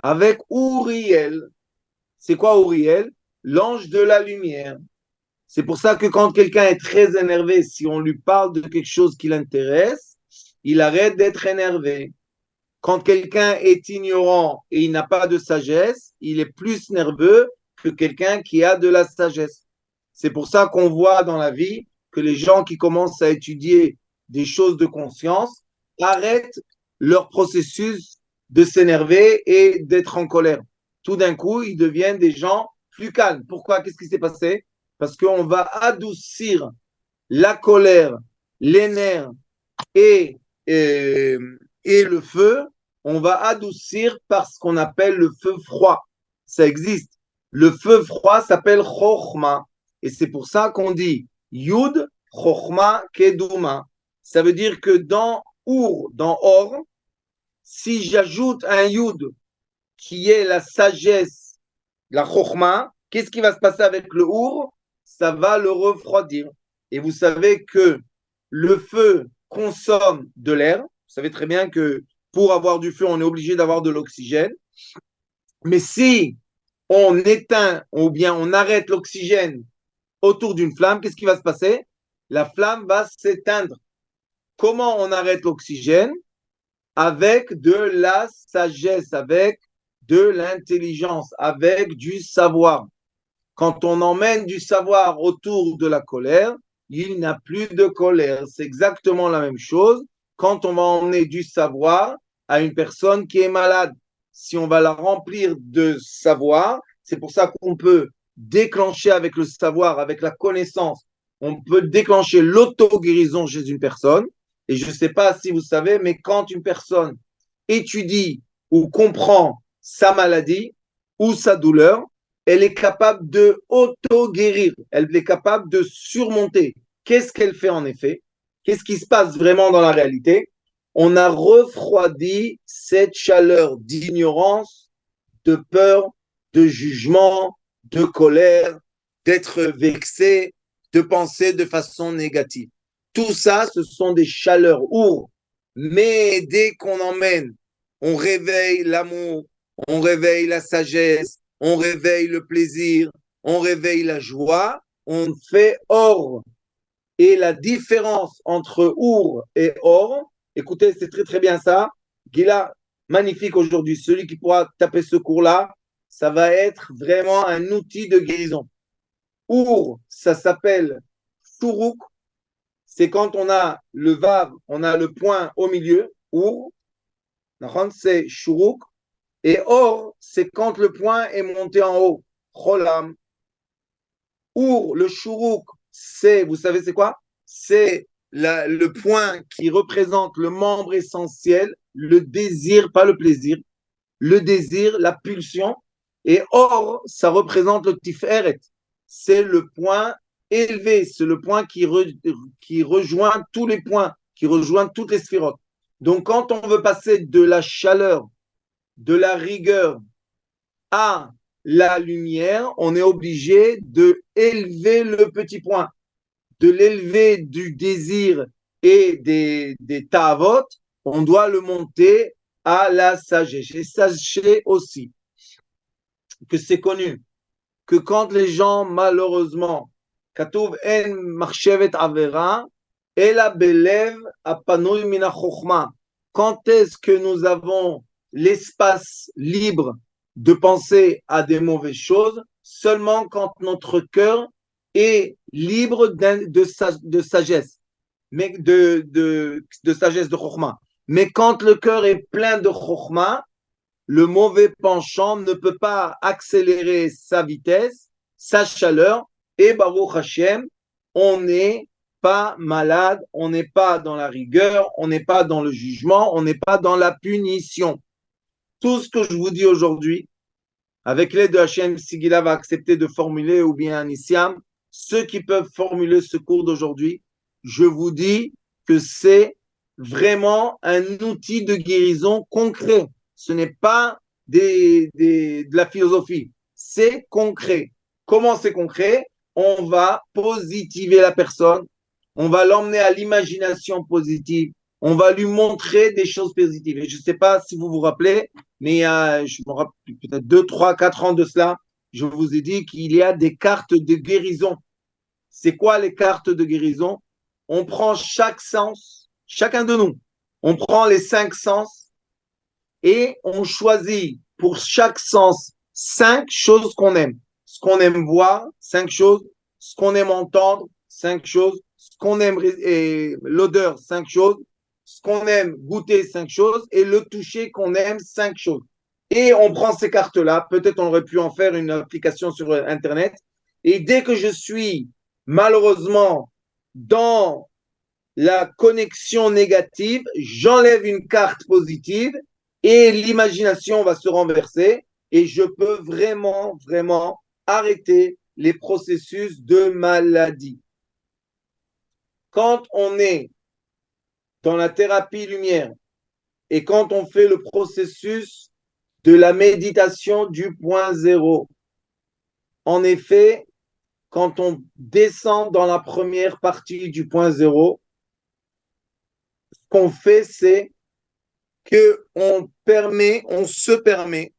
Avec Uriel. C'est quoi Uriel? L'ange de la lumière. C'est pour ça que quand quelqu'un est très énervé, si on lui parle de quelque chose qui l'intéresse, il arrête d'être énervé. Quand quelqu'un est ignorant et il n'a pas de sagesse, il est plus nerveux que quelqu'un qui a de la sagesse. C'est pour ça qu'on voit dans la vie que les gens qui commencent à étudier des choses de conscience arrêtent leur processus de s'énerver et d'être en colère. Tout d'un coup, ils deviennent des gens plus calmes. Pourquoi? Qu'est-ce qui s'est passé? Parce qu'on va adoucir la colère, les nerfs et le feu, on va adoucir par ce qu'on appelle le feu froid. Ça existe. Le feu froid s'appelle Chochma. Et c'est pour ça qu'on dit Yud, Chochma, Keduma. Ça veut dire que dans dans Or, si j'ajoute un Yud qui est la sagesse, la Chochma, qu'est-ce qui va se passer avec le Our? Ça va le refroidir. Et vous savez que le feu consomme de l'air. Vous savez très bien que pour avoir du feu, on est obligé d'avoir de l'oxygène. Mais si on éteint ou bien on arrête l'oxygène autour d'une flamme, qu'est-ce qui va se passer? La flamme va s'éteindre. Comment on arrête l'oxygène? Avec de la sagesse, avec de l'intelligence, avec du savoir. Quand on emmène du savoir autour de la colère, il n'y a plus de colère. C'est exactement la même chose quand on va emmener du savoir à une personne qui est malade. Si on va la remplir de savoir, c'est pour ça qu'on peut déclencher avec le savoir, avec la connaissance, on peut déclencher l'auto-guérison chez une personne. Et je ne sais pas si vous savez, mais quand une personne étudie ou comprend sa maladie ou sa douleur, elle est capable de auto-guérir, elle est capable de surmonter. Qu'est-ce qu'elle fait en effet? Qu'est-ce qui se passe vraiment dans la réalité? On a refroidi cette chaleur d'ignorance, de peur, de jugement, de colère, d'être vexé, de penser de façon négative. Tout ça, ce sont des chaleurs Mais dès qu'on emmène, on réveille l'amour, on réveille la sagesse, on réveille le plaisir, on réveille la joie, on fait or. Et la différence entre Our et Or, écoutez, c'est très très bien ça. Gila, magnifique aujourd'hui. Celui qui pourra taper ce cours-là, ça va être vraiment un outil de guérison. Our, ça s'appelle Shuruk. C'est quand on a le Vav, on a le point au milieu. Our, c'est Shuruk. Et Or, c'est quand le point est monté en haut. Cholam. Our, le Shuruk, c'est, vous savez c'est quoi? C'est le point qui représente le membre essentiel, le désir, pas le plaisir, le désir, la pulsion. Et Or, ça représente le Tiferet. C'est le point élevé, c'est le point qui rejoint tous les points, qui rejoint toutes les sphirotes. Donc, quand on veut passer de la chaleur, de la rigueur à la lumière, on est obligé de élever le petit point, de l'élever du désir et des ta'avot, on doit le monter à la sagesse. Et sachez aussi que c'est connu que quand les gens, malheureusement, Katouv en marchevet avera, ela belev apanouy mina chokhma. Quand est-ce que nous avons l'espace libre de penser à des mauvaises choses? Seulement quand notre cœur est libre de sagesse, mais de sagesse de chokhma. Mais quand le cœur est plein de chokhma, le mauvais penchant ne peut pas accélérer sa vitesse, sa chaleur, et Baruch Hashem, on n'est pas malade, on n'est pas dans la rigueur, on n'est pas dans le jugement, on n'est pas dans la punition. Tout ce que je vous dis aujourd'hui, avec l'aide de Hashem, Sigila va accepter de formuler, ou bien Anissiam, ceux qui peuvent formuler ce cours d'aujourd'hui, je vous dis que c'est vraiment un outil de guérison concret. Ce n'est pas de la philosophie, c'est concret. Comment c'est concret? On va positiver la personne, on va l'emmener à l'imagination positive, on va lui montrer des choses positives. Et je ne sais pas si vous vous rappelez, mais je me rappelle peut-être 2, 3, 4 ans de cela, je vous ai dit qu'il y a des cartes de guérison. C'est quoi les cartes de guérison? On prend chaque sens, chacun de nous, on prend les 5 sens et on choisit pour chaque sens 5 choses qu'on aime. Ce qu'on aime voir, 5 choses. Ce qu'on aime entendre, 5 choses. Ce qu'on aime, l'odeur, 5 choses. Ce qu'on aime goûter, 5 choses. Et le toucher qu'on aime, 5 choses. Et on prend ces cartes-là. Peut-être on aurait pu en faire une application sur Internet. Et dès que je suis malheureusement dans la connexion négative, j'enlève une carte positive et l'imagination va se renverser et je peux vraiment, vraiment arrêter les processus de maladie. Quand on est dans la thérapie lumière et quand on fait le processus de la méditation du point zéro, en effet, quand on descend dans la première partie du point zéro, ce qu'on fait, c'est qu'on se permet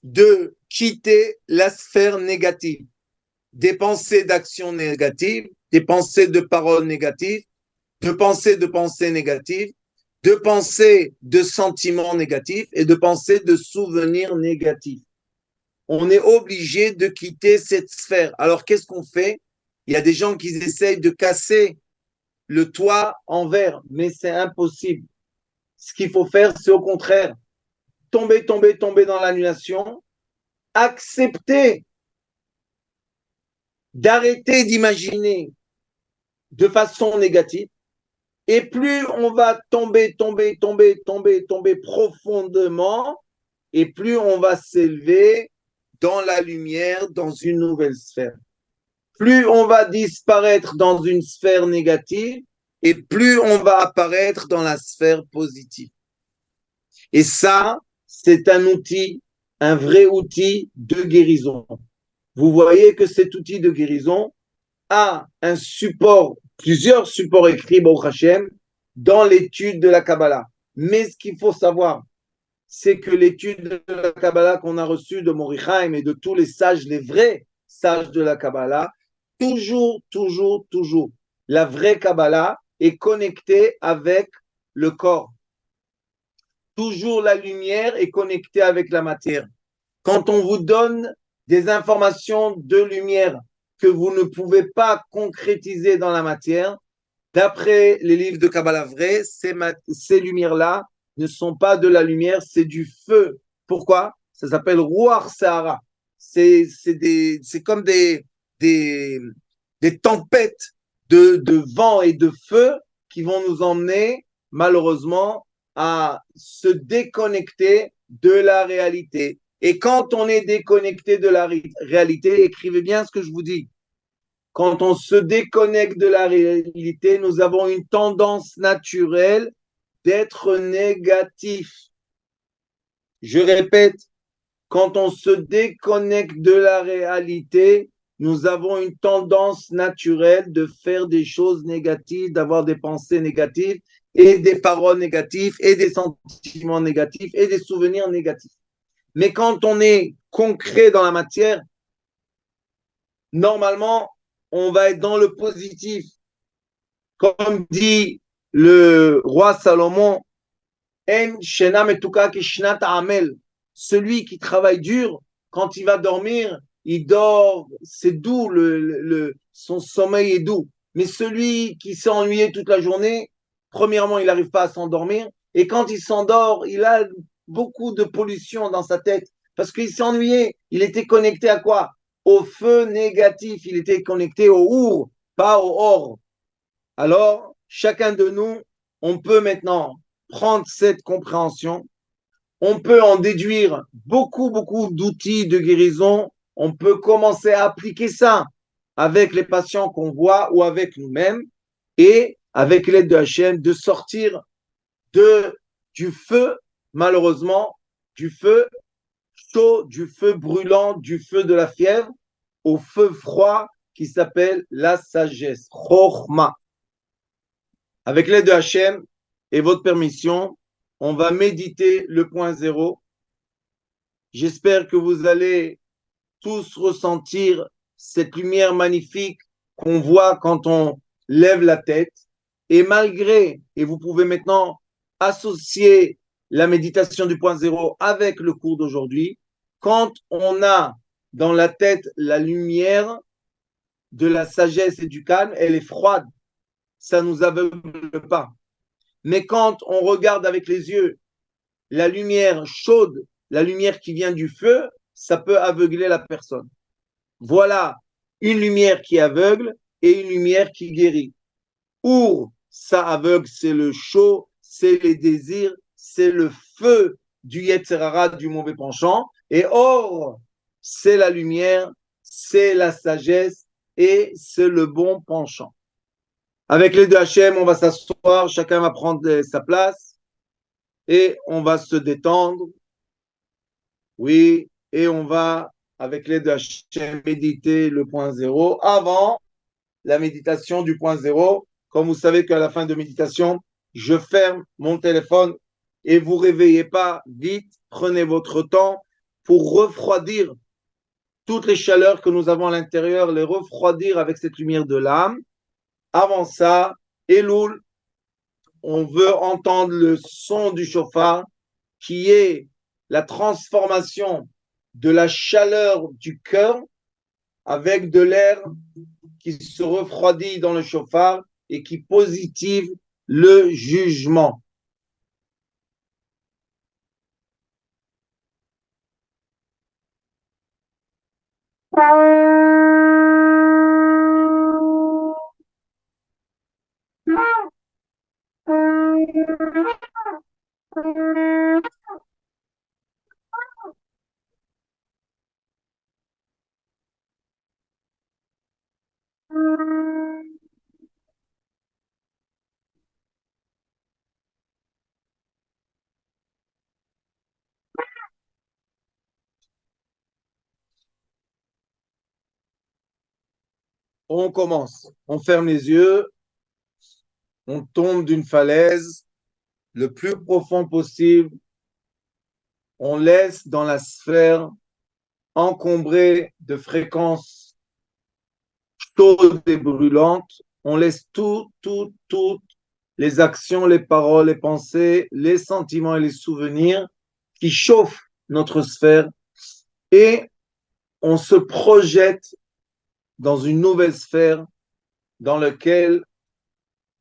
de quitter la sphère négative, des pensées d'actions négatives, des pensées de paroles négatives, de pensées négatives, de pensées de sentiments négatifs et de pensées de souvenirs négatifs. On est obligé de quitter cette sphère. Alors, qu'est-ce qu'on fait? Il y a des gens qui essayent de casser le toit en verre, mais c'est impossible. Ce qu'il faut faire, c'est au contraire, tomber dans l'annulation, accepter d'arrêter d'imaginer de façon négative. Et plus on va tomber profondément, et plus on va s'élever dans la lumière, dans une nouvelle sphère. Plus on va disparaître dans une sphère négative, et plus on va apparaître dans la sphère positive. Et ça, c'est un outil, un vrai outil de guérison. Vous voyez que cet outil de guérison a un support, plusieurs supports écrits, Baruch Hashem, dans l'étude de la Kabbalah. Mais ce qu'il faut savoir, c'est que l'étude de la Kabbalah qu'on a reçue de Morichaim et de tous les sages, les vrais sages de la Kabbalah, toujours, la vraie Kabbalah est connectée avec le corps. Toujours la lumière est connectée avec la matière. Quand on vous donne des informations de lumière que vous ne pouvez pas concrétiser dans la matière, d'après les livres de Kabbalah vrai, ces lumières-là ne sont pas de la lumière, c'est du feu. Pourquoi? Ça s'appelle Ruach Sahara. C'est comme des, des tempêtes de vent et de feu qui vont nous emmener, malheureusement, à se déconnecter de la réalité. Et quand on est déconnecté de la réalité, écrivez bien ce que je vous dis. Quand on se déconnecte de la réalité, nous avons une tendance naturelle d'être négatif. Je répète, quand on se déconnecte de la réalité, nous avons une tendance naturelle de faire des choses négatives, d'avoir des pensées négatives et des paroles négatives et des sentiments négatifs et des souvenirs négatifs. Mais quand on est concret dans la matière, normalement, on va être dans le positif. Comme dit le roi Salomon, En shena metuka kishnat amel. Celui qui travaille dur, quand il va dormir, il dort, c'est doux, son sommeil est doux. Mais celui qui s'est ennuyé toute la journée, premièrement, il n'arrive pas à s'endormir. Et quand il s'endort, il a beaucoup de pollution dans sa tête. Parce qu'il s'est ennuyé. Il était connecté à quoi? Au feu négatif. Il était connecté au our, pas au or. Alors, chacun de nous, on peut maintenant prendre cette compréhension, on peut en déduire beaucoup d'outils de guérison, on peut commencer à appliquer ça avec les patients qu'on voit ou avec nous-mêmes et avec l'aide de Hachem de sortir du feu, malheureusement, du feu chaud, du feu brûlant, du feu de la fièvre au feu froid qui s'appelle la sagesse, Chochma. Avec l'aide de Hachem et votre permission, on va méditer le point zéro. J'espère que vous allez tous ressentir cette lumière magnifique qu'on voit quand on lève la tête. Et malgré, et vous pouvez maintenant associer la méditation du point zéro avec le cours d'aujourd'hui, quand on a dans la tête la lumière de la sagesse et du calme, elle est froide, ça ne nous aveugle pas. Mais quand on regarde avec les yeux la lumière chaude, la lumière qui vient du feu, ça peut aveugler la personne. Voilà une lumière qui aveugle et une lumière qui guérit. Ou ça aveugle, c'est le chaud, c'est les désirs, c'est le feu du Yetzer Hara, du mauvais penchant. Et or, c'est la lumière, c'est la sagesse et c'est le bon penchant. Avec les deux Hachem, on va s'asseoir, chacun va prendre sa place et on va se détendre. Oui, et on va, avec l'aide de Hachem, méditer le point zéro avant la méditation du point zéro. Comme vous savez qu'à la fin de méditation, je ferme mon téléphone et vous réveillez pas vite. Prenez votre temps pour refroidir toutes les chaleurs que nous avons à l'intérieur, les refroidir avec cette lumière de l'âme. Avant ça, Elul, on veut entendre le son du chauffard qui est la transformation de la chaleur du cœur avec de l'air qui se refroidit dans le chauffard et qui positive le jugement. On commence. On ferme les yeux. on tombe d'une falaise le plus profond possible, on laisse dans la sphère encombrée de fréquences chaudes et brûlantes, on laisse toutes les actions, les paroles, les pensées, les sentiments et les souvenirs qui chauffent notre sphère et on se projette dans une nouvelle sphère dans laquelle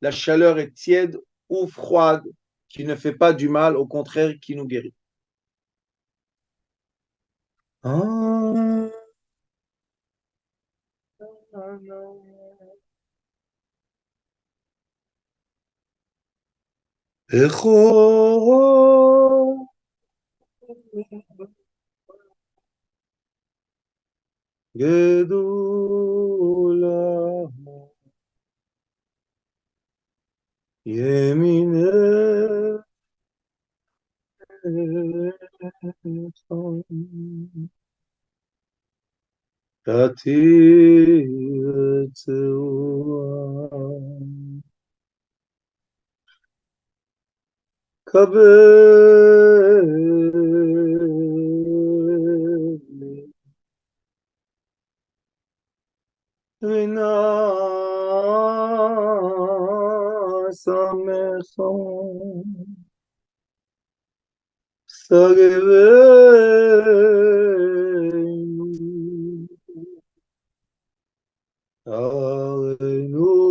la chaleur est tiède ou froide, qui ne fait pas du mal, au contraire, qui nous guérit. Ah, גדולה ימינך תתיר צרועה קבל רינה שמחה סגבנו ארנו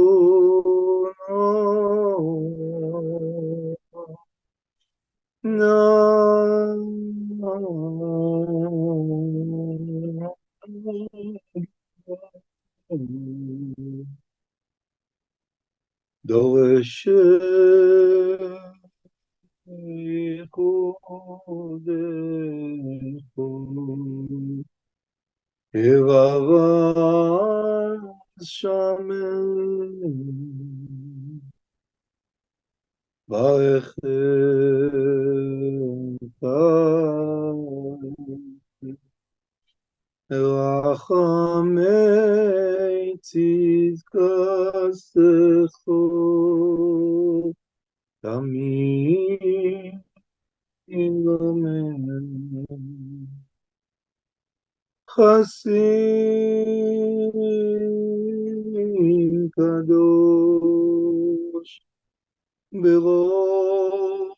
דורש ייחודך רבבה שמן ברכך רחמי צדקתך תמיד יגמל חסין קדוש ברוב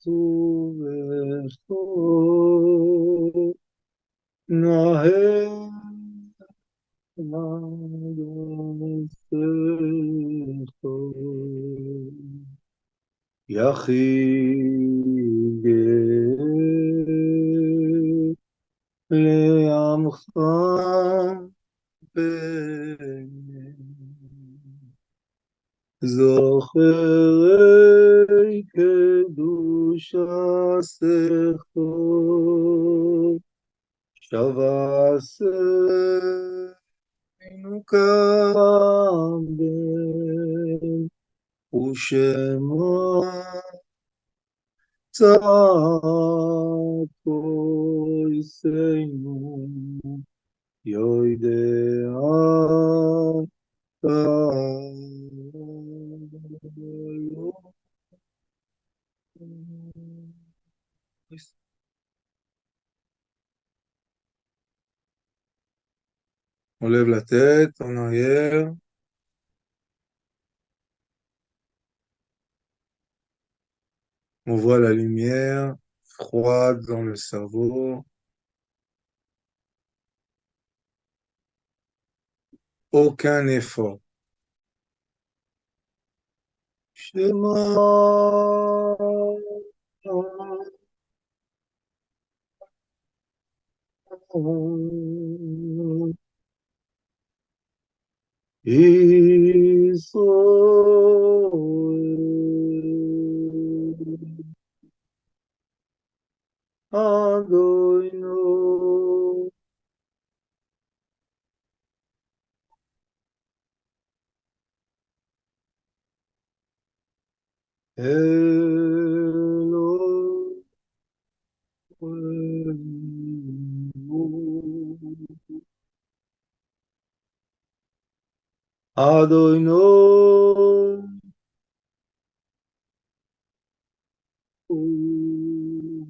טובך נהר נגסך יחיד לעמך זוכרי קדושתך שבעשינו כבן ושמע צעקותינו יודע On lève la tête en arrière. On voit la lumière froide dans le cerveau. Aucun effort. Shema Israel Adonai Elohim Adonai Echol